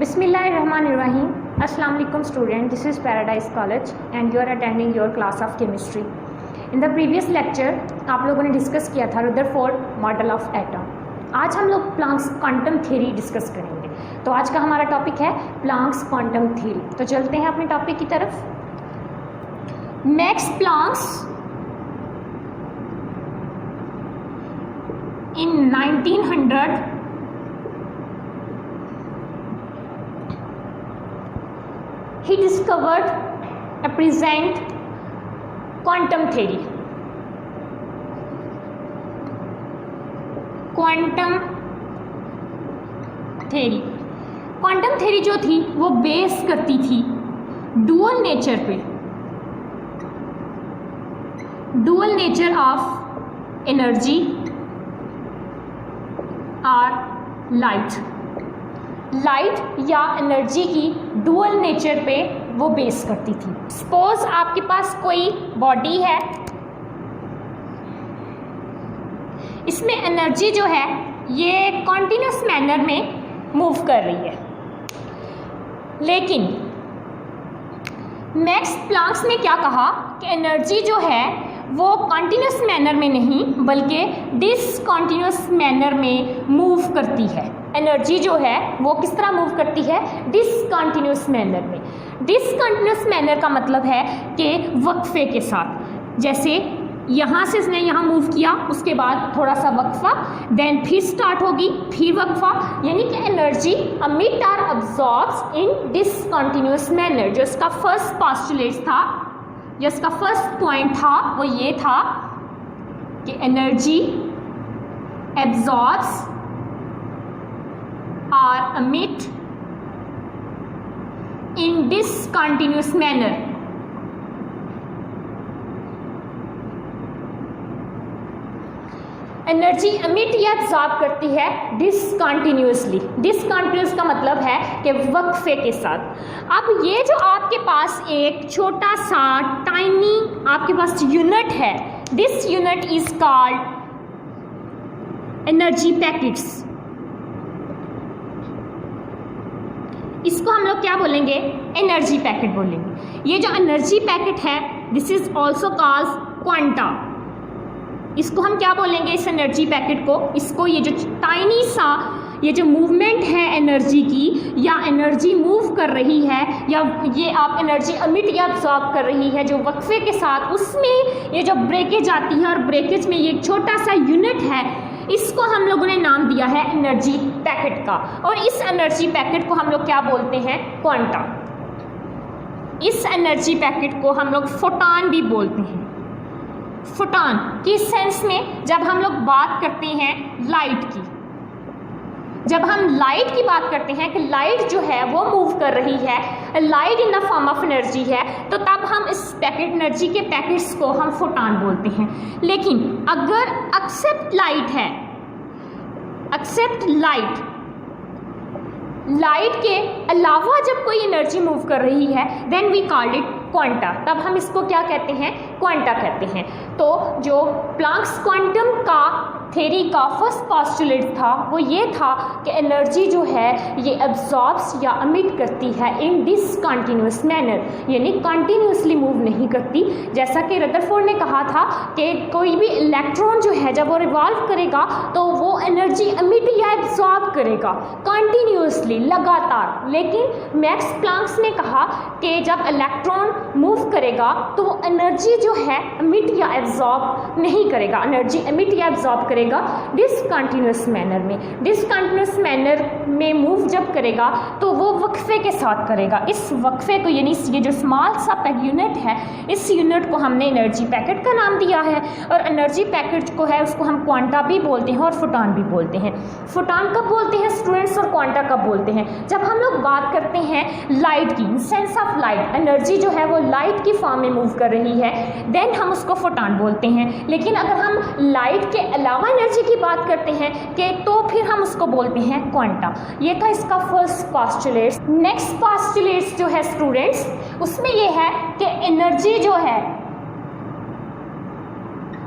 Bismillahirrahmanirrahim. Assalamu alaikum student. This is Paradise College and you are attending your class of chemistry. In the previous lecture आप लोगों ने discuss किया था Rutherford model of atom. आज हम लोग Planck's quantum theory discuss करेंगे. तो आज का हमारा टॉपिक है प्लांक्स क्वांटम थ्योरी. तो चलते हैं अपने टॉपिक की तरफ. Max Planck's in 1900 he discovered a present quantum theory. Quantum theory जो थी वो बेस करती थी डुअल नेचर ऑफ एनर्जी और लाइट या एनर्जी की डुअल नेचर पे वो बेस करती थी. सपोज आपके पास कोई बॉडी है, इसमें एनर्जी जो है ये कॉन्टिन्यूस मैनर में मूव कर रही है, लेकिन मैक्स प्लांक्स ने क्या कहा कि एनर्जी जो है वो कॉन्टिन्यूस मैनर में नहीं बल्कि डिसकॉन्टिन्यूस मैनर में मूव करती है. एनर्जी जो है वो किस तरह मूव करती है? डिसकॉन्टिन्यूस मैनर में. डिसकॉन्टिन्यूस मैनर का मतलब है कि वक्फे के साथ. जैसे यहाँ से इसने यहाँ मूव किया, उसके बाद थोड़ा सा वक्फा, देन फिर स्टार्ट होगी, फिर वक्फा, यानी कि एनर्जी अमिट और अब्जॉर्ब्स इन डिसकॉन्टिन्यूस मैनर. जो इसका फर्स्ट पोस्टुलेट था, जो इसका फर्स्ट पॉइंट था वो ये था कि एनर्जी एब्जॉर्ब्स और अमिट इन डिसकॉन्टिन्यूस मैनर. एनर्जी अमिट या एब्जॉर्ब करती है डिसकॉन्टिन्यूसली. डिसकॉन्टिन्यूस का मतलब है कि वक्फे के साथ. अब ये जो आपके पास एक छोटा सा टाइनी आपके पास यूनिट है, this unit is called energy packets. इसको हम लोग क्या बोलेंगे? एनर्जी पैकेट बोलेंगे. ये जो एनर्जी पैकेट है this is also called quanta. इसको हम क्या बोलेंगे? इस एनर्जी पैकेट को, इसको ये जो टाइनी सा ये जो मूवमेंट है एनर्जी की, या एनर्जी मूव कर रही है, या ये आप एनर्जी अमिट या अब्सॉर्ब कर रही है जो वक्फे के साथ, उसमें ये जो ब्रेकेज आती है और ब्रेकेज में ये छोटा सा यूनिट है, इसको हम लोगों ने नाम दिया है एनर्जी पैकेट का. और इस एनर्जी पैकेट को हम लोग क्या बोलते हैं? क्वांटा. इस एनर्जी पैकेट को हम लोग फोटॉन भी बोलते हैं. फोटॉन किस सेंस में? जब हम लोग बात करते हैं लाइट की, जब हम लाइट की बात करते हैं कि लाइट जो है वो मूव कर रही है, light in the form of energy है, तो तब हम इस पैकेट एनर्जी के पैकेट्स को हम फोटॉन बोलते हैं. लेकिन अगर एक्सेप्ट लाइट के अलावा जब कोई एनर्जी मूव कर रही है then we called it quanta. तब हम इसको क्या कहते हैं? क्वांटा कहते हैं. तो जो प्लांक्स क्वांटम का थ्योरी का फर्स्ट पोस्टुलेट था वो ये था कि एनर्जी जो है ये एब्जॉर्ब्स या अमिट करती है इन डिसकॉन्टिन्यूस मैनर, यानी कॉन्टिन्यूसली मूव नहीं करती. जैसा कि रदरफोर्ड ने कहा था कि कोई भी इलेक्ट्रॉन जो है जब वो रिवॉल्व करेगा तो वो एनर्जी अमिट या एब्जॉर्ब करेगा कॉन्टिन्यूसली, लगातार. लेकिन मैक्स प्लांक्स ने कहा कि जब इलेक्ट्रॉन मूव करेगा तो वो एनर्जी जो है अमिट या एब्जॉर्ब नहीं करेगा. एनर्जी अमिट या एब्जॉर्ब करेगा डिसकॉन्टिन्यूस मैनर में. डिसकॉन्टिन्यूस मैनर में मूव जब करेगा तो वो वक्फे के साथ करेगा. इस वक्फे को, यानी ये जो स्मॉल सा यूनिट है, इस यूनिट को हमने एनर्जी पैकेट का नाम दिया है. और एनर्जी पैकेट को है उसको हम क्वांटा भी बोलते हैं और फोटॉन भी बोलते हैं. फोटॉन कब बोलते हैं स्टूडेंट्स और क्वांटा कब बोलते हैं? जब हम लोग बात करते हैं लाइट की, in sense of light, energy जो है वो लाइट की फॉर्म में मूव कर रही है, देन हम उसको फोटॉन बोलते हैं. लेकिन अगर हम लाइट के अलावा एनर्जी की बात करते हैं कि तो फिर हम उसको बोलते हैं क्वांटा. ये था इसका फर्स्ट पोस्टुलेट. नेक्स्ट पोस्टुलेट जो है स्टूडेंट्स उसमें ये है कि एनर्जी जो है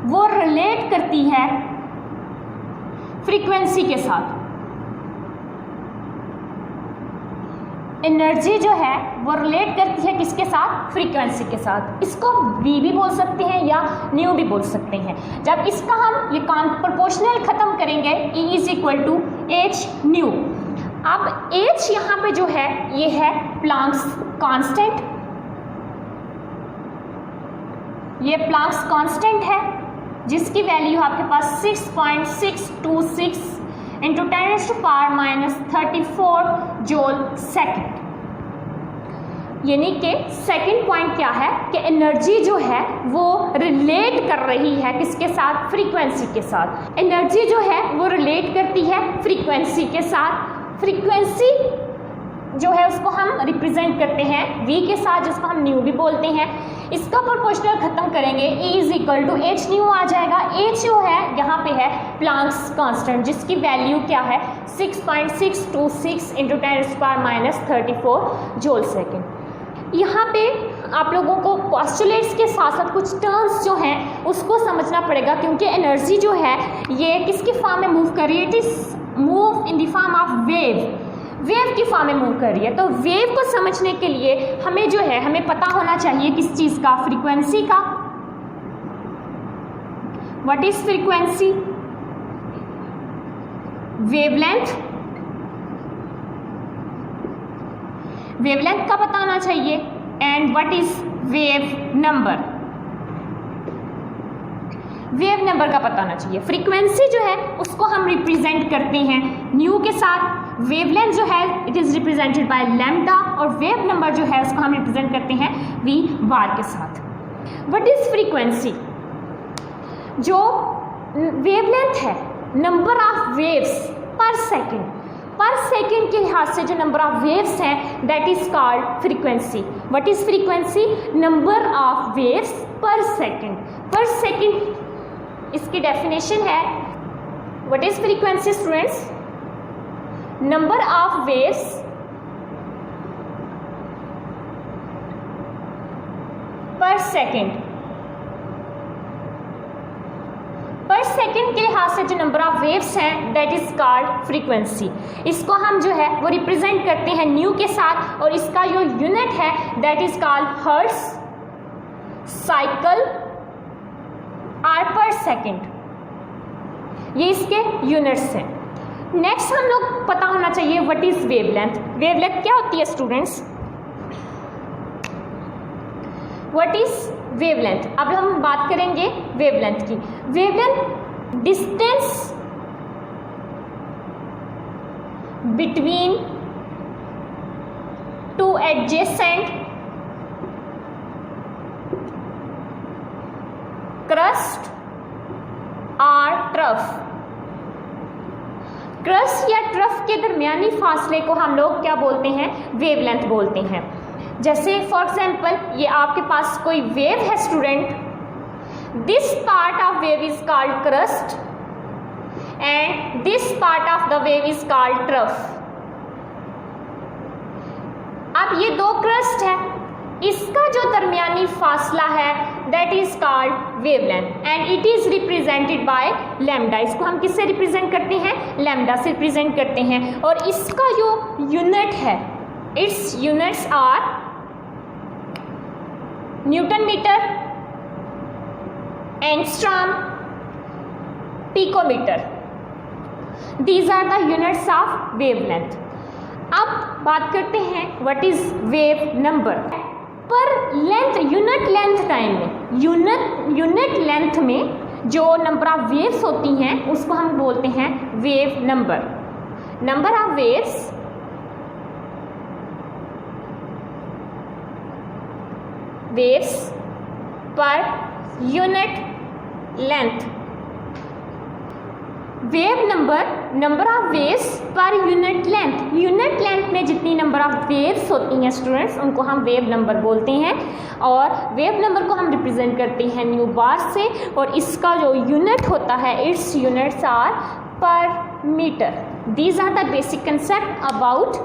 वो रिलेट करती है फ्रीक्वेंसी के साथ. एनर्जी जो है वो रिलेट करती है किसके साथ? फ्रीक्वेंसी के साथ। इसको v भी बोल सकते हैं या न्यू भी बोल सकते हैं। जब इसका हम ये प्रोपोर्शनल खत्म करेंगे, E is equal to h nu. अब h यहाँ पे जो है ये है प्लांक्स कांस्टेंट, ये प्लांक्स कांस्टेंट है जिसकी वैल्यू आपके पास 6.626 इंटू 10⁻⁻34 जूल सेकेंड। यानी कि सेकेंड पॉइंट क्या है कि एनर्जी जो है वो रिलेट कर रही है किसके साथ? फ्रीक्वेंसी के साथ। एनर्जी जो है वो रिलेट करती है फ्रीक्वेंसी के साथ। फ्रीक्वेंसी जो है उसको हम रिप्रेजेंट करते हैं v के साथ, जिसको हम न्यू भी बोलते हैं। इसका प्रोपोर्शनल खत्म करेंगे, E is equal to h nu आ जाएगा। h जो है यहाँ पे है प्लांक्स कांस्टेंट जिसकी वैल्यू क्या है? 6.626 इंटू 10⁻⁻34 जूल सेकेंड। यहाँ पे आप लोगों को पोस्टुलेट्स के साथ साथ कुछ टर्म्स जो हैं उसको समझना पड़ेगा, क्योंकि एनर्जी जो है ये किसकी फॉर्म में मूव कर रही है? It is move in the form of wave, wave की फॉर्म में मूव कर रही है। तो वेव को समझने के लिए हमें जो है हमें पता होना चाहिए किस चीज़ का? फ्रीक्वेंसी का। What is frequency? Wavelength, wavelength का पता होना चाहिए। And what is wave number? Wave number का पता होना चाहिए। फ्रीक्वेंसी जो है उसको हम रिप्रेजेंट करते हैं न्यू के साथ। वेवलेंथ जो है it is represented by lambda, और वेव नंबर जो है उसको हम रिप्रेजेंट करते हैं v बार के साथ। What is frequency? जो वेवलेंथ है, नंबर ऑफ वेव्स पर सेकेंड, पर सेकेंड के लिहाज से जो नंबर ऑफ वेव्स हैं that is called frequency. What is frequency? Number of waves पर सेकेंड। पर सेकेंड इसकी डेफिनेशन है। What is frequency students? Number of waves पर सेकेंड। पर सेकेंड के लिहाज से जो नंबर ऑफ वेव्स हैं दैट इज कॉल्ड फ्रीक्वेंसी। इसको हम जो है वो रिप्रेजेंट करते हैं न्यू के साथ, और इसका जो यूनिट है that is called hertz, cycle are per second. ये इसके यूनिट्स हैं। नेक्स्ट हम लोग पता होना चाहिए व्हाट इज वेवलेंथ। वेवलेंथ क्या होती है स्टूडेंट्स? What is wavelength? अब हम बात करेंगे वेवलेंथ की। Wavelength distance between two adjacent crust और ट्रफ। क्रस्ट या ट्रफ के दरमियानी फासले को हम लोग क्या बोलते हैं? वेवलेंथ बोलते हैं। जैसे फॉर एग्जाम्पल ये आपके पास कोई वेव है student, this part of wave is called crust and this part of the wave is called trough. अब ये दो क्रस्ट है, इसका जो दरमियानी फासला है that is called wavelength and it is represented by lambda. इसको हम किससे रिप्रेजेंट करते हैं? लैम्डा से रिप्रेजेंट करते हैं। और इसका जो यूनिट है, its units are newton metre, angstrom, picometre. These are the units of wavelength. अब बात करते हैं what is wave number. Per length, unit length time में, यूनिट लेंथ में जो नंबर ऑफ वेव्स होती हैं उसको हम बोलते हैं wave number. Number of waves per unit length. Wave number of waves per unit length. Unit length में जितनी नंबर ऑफ वेव्स होती हैं स्टूडेंट्स उनको हम वेव नंबर बोलते हैं, और वेव नंबर को हम रिप्रेजेंट करते हैं न्यू बार से, और इसका जो यूनिट होता है its units are per metre. These are the basic concept about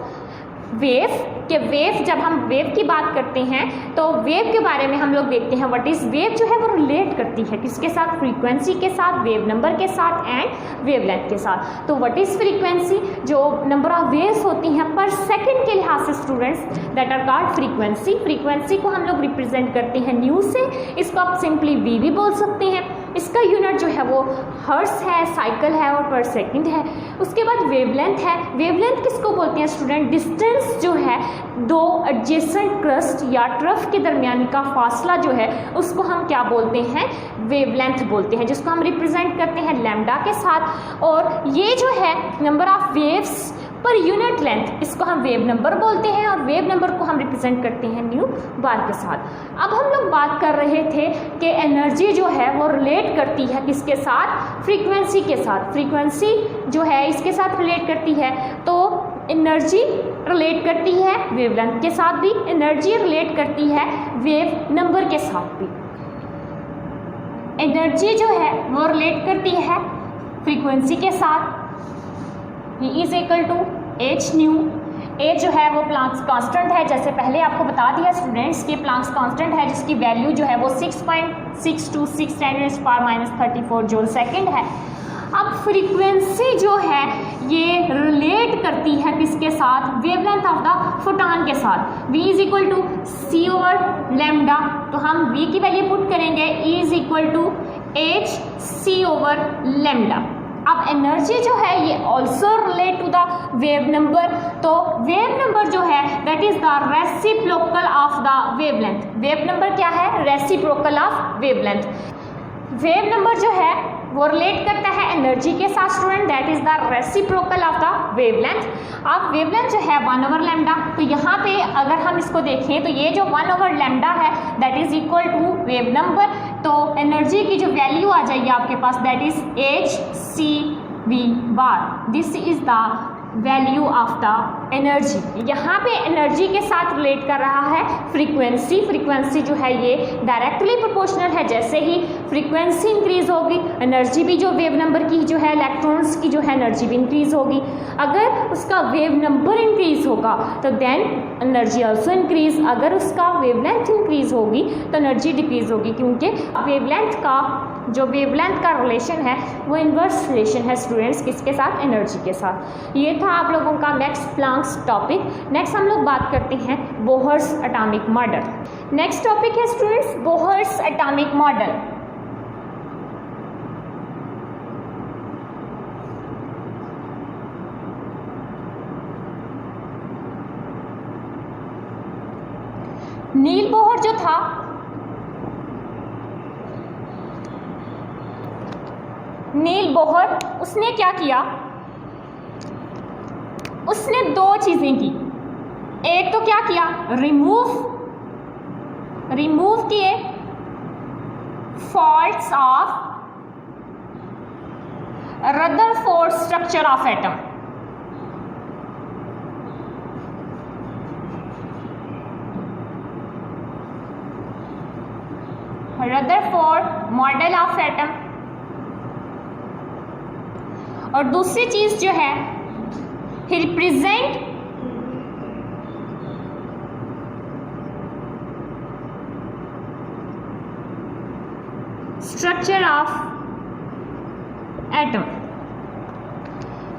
wave के वेव, जब हम वेव की बात करते हैं तो वेव के बारे में हम लोग देखते हैं व्हाट इज वेव जो है वो रिलेट करती है किसके साथ, फ्रीक्वेंसी के साथ, वेव नंबर के साथ एंड वेवलेंथ के साथ। तो व्हाट इज फ्रीक्वेंसी, जो नंबर ऑफ वेव्स होती हैं पर सेकंड के लिहाज से students that are called frequency. Frequency को हम लोग रिप्रेजेंट करते हैं न्यू से, इसको आप सिंपली वी भी बोल सकते हैं। इसका यूनिट जो है वो हर्ट्ज है, साइकिल है और पर सेकंड है। उसके बाद वेवलेंथ है। वेवलेंथ किसको बोलते हैं स्टूडेंट, डिस्टेंस जो है दो एडजेसेंट क्रस्ट या ट्रफ के दरमियान का फासला जो है उसको हम क्या बोलते हैं, वेवलेंथ बोलते हैं, जिसको हम रिप्रेजेंट करते हैं लैम्डा के साथ। और ये जो है number of waves per unit length, इसको हम वेव नंबर बोलते हैं और वेव नंबर को हम रिप्रेजेंट करते हैं न्यू बार के साथ। अब हम लोग बात कर रहे थे कि एनर्जी जो है वो रिलेट करती है किसके साथ, फ्रीक्वेंसी के साथ। फ्रीक्वेंसी जो है इसके साथ रिलेट करती है, तो एनर्जी रिलेट करती है वेवलेंथ के साथ भी, एनर्जी रिलेट करती है वेव नंबर के साथ भी। एनर्जी जो है वो रिलेट करती है फ्रीक्वेंसी के साथ, E is equal to h nu. H जो है वो प्लांक्स कांस्टेंट है, जैसे पहले आपको बता दिया स्टूडेंट्स के प्लांक्स कांस्टेंट है जिसकी वैल्यू जो है वो 6.626 × 10⁻³ जूल सेकंड है। अब फ्रीक्वेंसी जो है ये रिलेट करती है किसके साथ, वेवलेंथ ऑफ द फोटॉन के साथ। V is equal to c over lambda, तो हम V की वैल्यू पुट करेंगे E is equal to h c over lambda. अब एनर्जी जो है ये also relate to the wave number, तो वेव नंबर जो है that is the reciprocal of the wavelength. Wave number क्या है, reciprocal of wavelength. Wave number जो है वो रिलेट करता है एनर्जी के साथ student, that is the reciprocal of the wavelength. अब वेवलेंथ जो है 1 ओवर लैम्डा, तो यहाँ पे अगर हम इसको देखें तो ये जो 1 ओवर लैम्डा है that is equal to wave number, तो एनर्जी की जो वैल्यू आ जाएगी आपके पास that is h c v bar. This is the value of the energy. यहाँ पे एनर्जी के साथ रिलेट कर रहा है फ्रीक्वेंसी। फ्रीक्वेंसी जो है ये डायरेक्टली प्रोपोर्शनल है, जैसे ही फ्रीक्वेंसी इंक्रीज होगी एनर्जी भी जो वेव नंबर की जो है इलेक्ट्रॉन्स की जो है एनर्जी भी इंक्रीज होगी। अगर उसका वेव नंबर इंक्रीज होगा तो देन एनर्जी ऑल्सो इंक्रीज, अगर उसका वेवलेंथ इंक्रीज होगी तो एनर्जी डिक्रीज होगी, क्योंकि वेवलेंथ का रिलेशन है वो इन्वर्स रिलेशन है स्टूडेंट्स किसके साथ, एनर्जी के साथ। ये था आप लोगों का मैक्स प्लांक्स टॉपिक। नेक्स्ट हम लोग बात करते हैं Bohr's atomic model. Next topic है स्टूडेंट्स बोहर्स एटॉमिक मॉडल। नील बोहर जो था नील बोहर उसने क्या किया, उसने दो चीजें की। एक तो क्या किया, रिमूव किए faults of Rutherford structure of atom. Rutherford model of atom. और दूसरी चीज जो है ही represent structure of atom.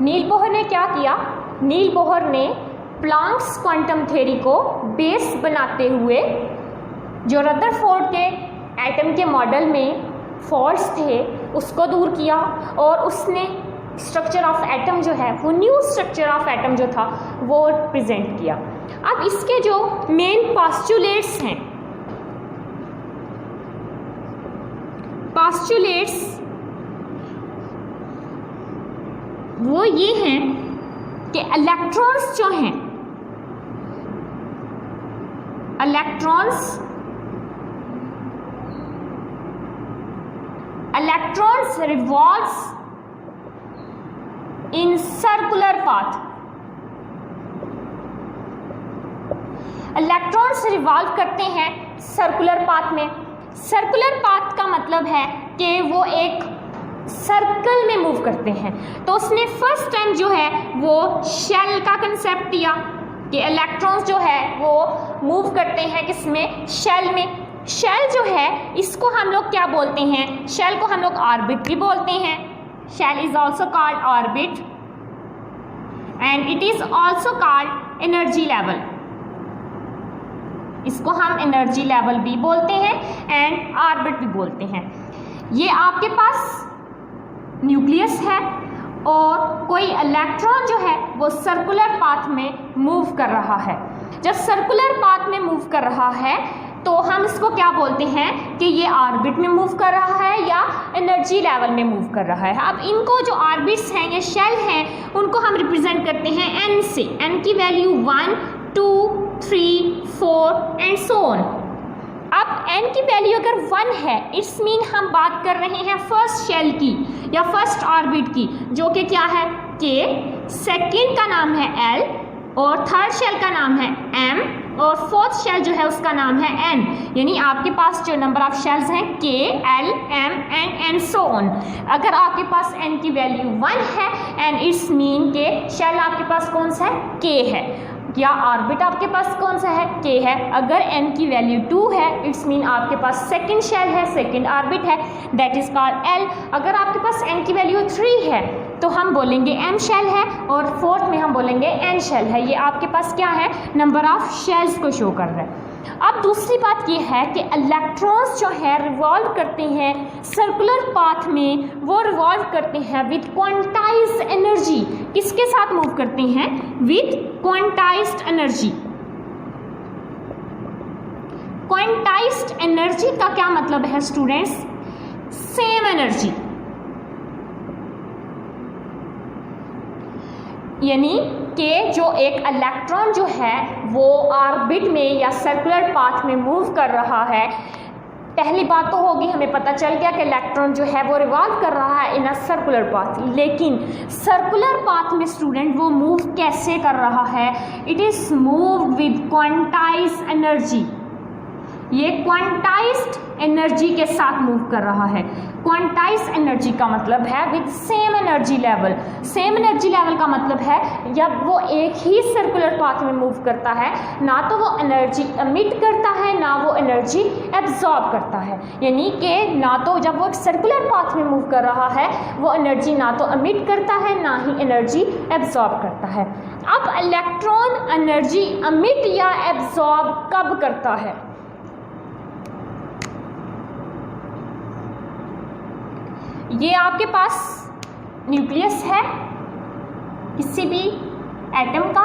Niels Bohr ने क्या किया, नील बोहर ने प्लांक्स क्वांटम थ्योरी को बेस बनाते हुए जो रदरफोर्ड के एटम के मॉडल में फॉल्ट्स थे उसको दूर किया और उसने स्ट्रक्चर ऑफ एटम जो है वो न्यू स्ट्रक्चर ऑफ एटम जो था वो प्रेजेंट किया। अब इसके जो मेन पोस्टुलेट्स हैं, वो ये हैं कि इलेक्ट्रॉन्स जो हैं, electrons revolves in circular path. Electrons revolve करते हैं सर्कुलर पाथ में। सर्कुलर पाथ का मतलब है कि वो एक सर्कल में मूव करते हैं। तो उसने फर्स्ट टाइम जो है वो शेल का कंसेप्ट दिया। कि इलेक्ट्रॉन्स जो है वो मूव करते हैं किसमें, शेल में। शेल जो है इसको हम लोग क्या बोलते हैं, शेल को हम लोग ऑर्बिट भी बोलते हैं। Shell is also called orbit and it is also called energy level. इसको हम एनर्जी लेवल भी बोलते हैं एंड ऑर्बिट भी बोलते हैं। ये आपके पास न्यूक्लियस है और कोई इलेक्ट्रॉन जो है वो सर्कुलर पाथ में मूव कर रहा है। जब सर्कुलर पाथ में मूव कर रहा है तो हम इसको क्या बोलते हैं कि ये ऑर्बिट में मूव कर रहा है या एनर्जी लेवल में मूव कर रहा है। अब इनको जो ऑर्बिट्स हैं या शेल हैं उनको हम रिप्रेजेंट करते हैं एन से। एन की वैल्यू 1, 2, 3, 4 एंड सो ऑन। अब n की वैल्यू अगर 1 है इट्स मीन हम बात कर रहे हैं फर्स्ट शेल की या फर्स्ट ऑर्बिट की, जो कि क्या है k, सेकेंड का नाम है l और थर्ड शेल का नाम है m और फोर्थ शेल जो है उसका नाम है n। यानी आपके पास जो नंबर ऑफ शेल्स हैं k, l, m and so on. अगर आपके पास n की वैल्यू 1 है एंड इट्स मीन के शेल आपके पास कौन सा है, k है, या ऑर्बिट आपके पास कौन सा है, k है। अगर n की वैल्यू 2 है इट्स मीन आपके पास सेकंड शेल है, सेकंड ऑर्बिट है, दैट इज कॉल्ड l। अगर आपके पास n की वैल्यू 3 है तो हम बोलेंगे m शेल है और फोर्थ में हम बोलेंगे n शेल है। ये आपके पास क्या है, नंबर ऑफ शेल्स को शो कर रहा है। अब दूसरी बात ये है कि इलेक्ट्रॉन्स जो है रिवॉल्व करते हैं सर्कुलर पाथ में, वो रिवॉल्व करते हैं विद क्वांटाइज्ड एनर्जी। किसके साथ मूव करते हैं, with quantized energy. Quantized energy का क्या मतलब है स्टूडेंट्स, सेम एनर्जी, यानी कि जो एक इलेक्ट्रॉन जो है वो ऑर्बिट में या सर्कुलर पाथ में मूव कर रहा है। पहली बात तो होगी हमें पता चल गया कि इलेक्ट्रॉन जो है वो रिवॉल्व कर रहा है इन अ सर्कुलर पाथ, लेकिन सर्कुलर पाथ में स्टूडेंट वो मूव कैसे कर रहा है, it is move with quantized energy. ये क्वांटाइज्ड एनर्जी के साथ मूव कर रहा है। क्वांटाइज्ड एनर्जी का मतलब है with same energy level. Same energy level का मतलब है जब वो एक ही सर्कुलर पाथ में मूव करता है, ना तो वो एनर्जी एमिट करता है ना वो एनर्जी एब्जॉर्ब करता है। यानी कि ना तो जब वो सर्कुलर पाथ में मूव कर रहा है वो एनर्जी ना तो एमिट करता है ना ही एनर्जी एब्जॉर्ब करता है। अब इलेक्ट्रॉन एनर्जी एमिट या एब्जॉर्ब कब करता है, ये आपके पास न्यूक्लियस है किसी भी एटम का,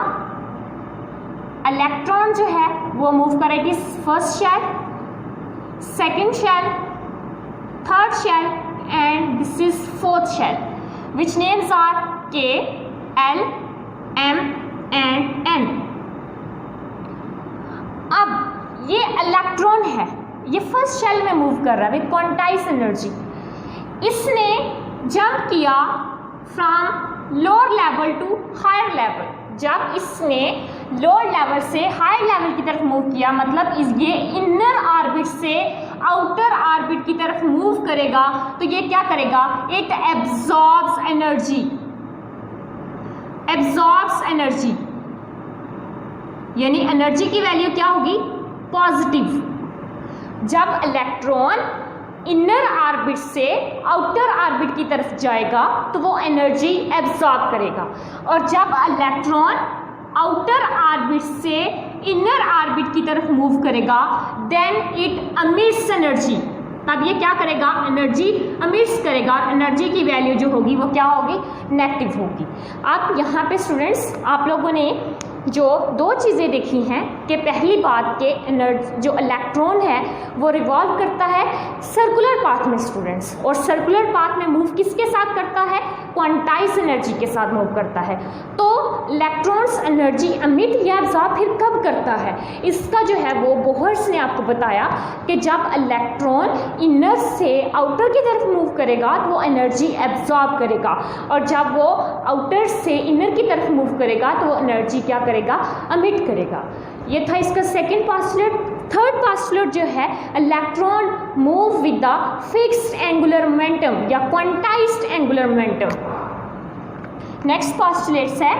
इलेक्ट्रॉन जो है वो मूव करेगी first shell, second shell, third shell and this is fourth shell, which names are k, l, m and n। अब ये इलेक्ट्रॉन है, ये फर्स्ट शेल में मूव कर रहा है विद क्वांटाइज्ड एनर्जी। इसने जंप किया from lower level to higher level. जब इसने लोअर लेवल से हायर लेवल की तरफ मूव किया, मतलब ये इनर ऑर्बिट से आउटर ऑर्बिट की तरफ मूव करेगा, तो ये क्या करेगा, it absorbs energy. Absorbs energy यानी एनर्जी की वैल्यू क्या होगी, पॉजिटिव। जब इलेक्ट्रॉन इनर ऑर्बिट से आउटर ऑर्बिट की तरफ जाएगा तो वो एनर्जी एब्जॉर्ब करेगा, और जब इलेक्ट्रॉन आउटर ऑर्बिट से इनर ऑर्बिट की तरफ मूव करेगा देन इट एमिट्स एनर्जी। तब ये क्या करेगा, एनर्जी एमिट्स करेगा। एनर्जी की वैल्यू जो होगी वो क्या होगी, नेगेटिव होगी। अब यहाँ पे स्टूडेंट्स आप लोगों ने जो दो चीज़ें देखी हैं कि पहली बात के जो इलेक्ट्रॉन है वो रिवॉल्व करता है सर्कुलर पाथ में स्टूडेंट्स, और सर्कुलर पाथ में मूव किसके साथ करता है, क्वांटाइज्ड एनर्जी के साथ मूव करता है। तो इलेक्ट्रॉन्स एनर्जी एमिट या एब्जॉर्ब फिर कब करता है, इसका जो है वो बोहर्स ने आपको बताया कि जब इलेक्ट्रॉन इनर से आउटर की तरफ मूव करेगा तो वो एनर्जी एब्जॉर्ब करेगा, और जब वो आउटर से इनर की तरफ मूव करेगा तो वो एनर्जी क्या करेगा, एमिट करेगा। ये था इसका सेकंड पोस्टुलेट। थर्ड पोस्टुलेट जो है, electron move with the fixed angular momentum या quantized angular momentum. Next postulates है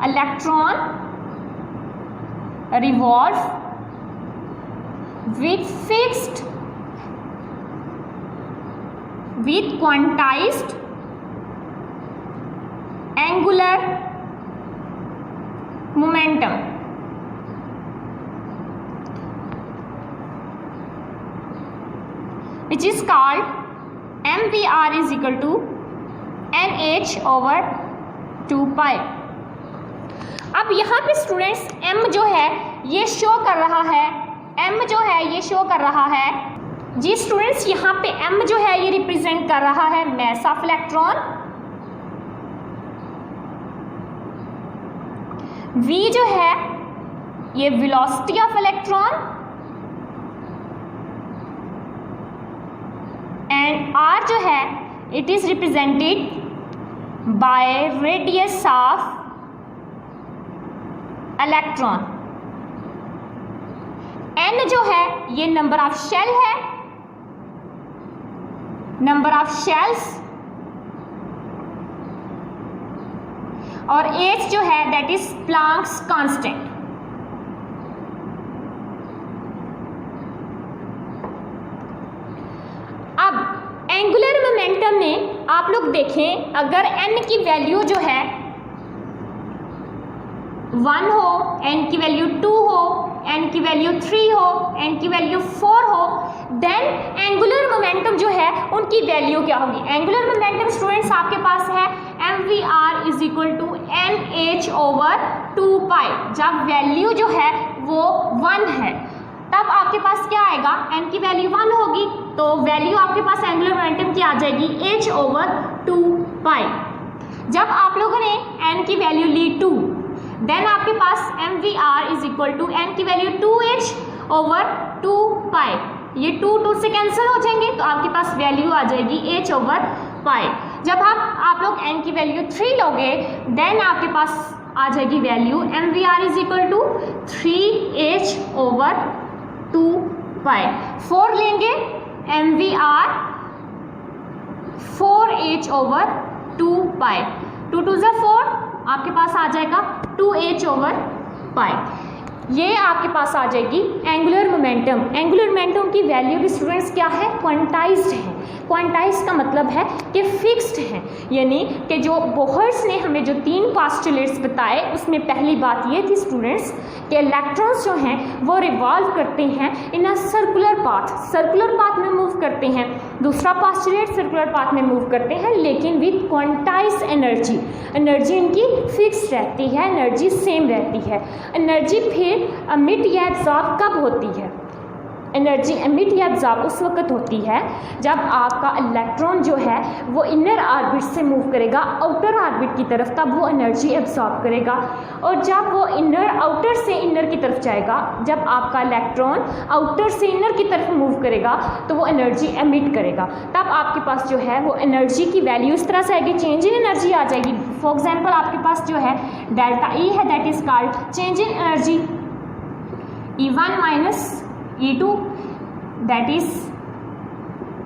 electron revolve with quantized angular momentum, which is called mvr is equal to nh/2 pi। अब यहाँ पे students m जो है ये शो कर रहा है, m जो है ये शो कर रहा है जी स्टूडेंट्स, यहाँ पे m जो है ये रिप्रेजेंट कर रहा है मास ऑफ इलेक्ट्रॉन, v जो है ये velocity of electron and r जो है it is represented by radius of electron. n जो है ये नंबर ऑफ शेल है, नंबर ऑफ शेल्स, और h जो है दैट इज प्लैंक्स कांस्टेंट। अब एंगुलर मोमेंटम में आप लोग देखें, अगर n की वैल्यू जो है 1 हो, n की वैल्यू 2 हो, n की वैल्यू 3 हो, n की वैल्यू 4 हो, देन एंगुलर मोमेंटम जो है उनकी वैल्यू क्या होगी। एंगुलर मोमेंटम स्टूडेंट्स आपके पास है mvr is equal to nh/2 pi. जब वैल्यू जो है वो 1 है तब आपके पास क्या आएगा, n की वैल्यू 1 होगी तो वैल्यू आपके पास एंगुलर मोमेंटम की आ जाएगी h/2 पाई। जब आप लोगों ने n की वैल्यू ली 2, देन आपके पास mvr is equal to n की वैल्यू 2h/2 पाई। ये 2 से कैंसिल हो जाएंगे तो आपके पास वैल्यू आ जाएगी h/पाई। जब आप लोग n की वैल्यू 3 लोगे देन आपके पास आ जाएगी value mvr is equal to 3h/2 pi. 4 लेंगे mvr 4h/2 पाई। 2 2 ज़ा 4 आपके पास आ जाएगा 2h/पाई। ये आपके पास आ जाएगी एंगुलर मोमेंटम। एंगुलर मोमेंटम की वैल्यू भी स्टूडेंट्स क्या है, क्वांटाइज्ड है। क्वांटाइज्ड का मतलब है कि फिक्स्ड है, यानी कि जो बोहर्स ने हमें जो 3 पोस्टुलेट्स बताए उसमें पहली बात ये थी स्टूडेंट्स कि इलेक्ट्रॉन्स जो हैं वो रिवॉल्व करते हैं इन अ सर्कुलर पाथ में मूव करते हैं। दूसरा पोस्टुलेट सर्कुलर पाथ में मूव करते हैं लेकिन विद क्वांटाइज्ड एनर्जी इनकी फिक्स्ड रहती है, एनर्जी सेम रहती है। एनर्जी फिर एमिट या एब्जॉर्ब कब होती है, एनर्जी एमिट या एब्जॉर्ब उस वक्त होती है जब आपका इलेक्ट्रॉन जो है वो इनर ऑर्बिट से मूव करेगा आउटर ऑर्बिट की तरफ, तब वो एनर्जी एब्जॉर्ब करेगा। और जब वो आउटर से इनर की तरफ जाएगा, जब आपका इलेक्ट्रॉन आउटर से इनर की तरफ मूव करेगा तो वो एनर्जी एमिट करेगा। तब आपके पास जो है वो एनर्जी की वैल्यू इस तरह से आएगी, चेंज इन एनर्जी आ जाएगी। फॉर एग्जाम्पल आपके पास जो है डेल्टा ई है, that is called change in energy E1 minus E2, that is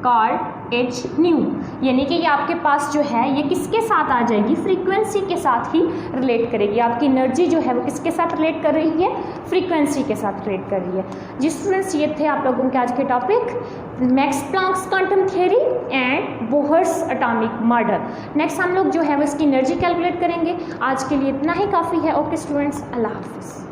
called h new. यानी कि ये आपके पास जो है ये किसके साथ आ जाएगी, फ्रीक्वेंसी के साथ ही रिलेट करेगी। आपकी एनर्जी जो है वो किसके साथ रिलेट कर रही है, फ्रीक्वेंसी के साथ रिलेट कर रही है। जी स्टूडेंट्स, ये थे आप लोगों के आज के topic, Max Planck's quantum theory and Bohr's atomic model. Next हम लोग जो है वो इसकी एनर्जी कैलकुलेट करेंगे। आज के लिए इतना ही काफ़ी है। ओके स्टूडेंट्स, अल्लाह हाफिज़।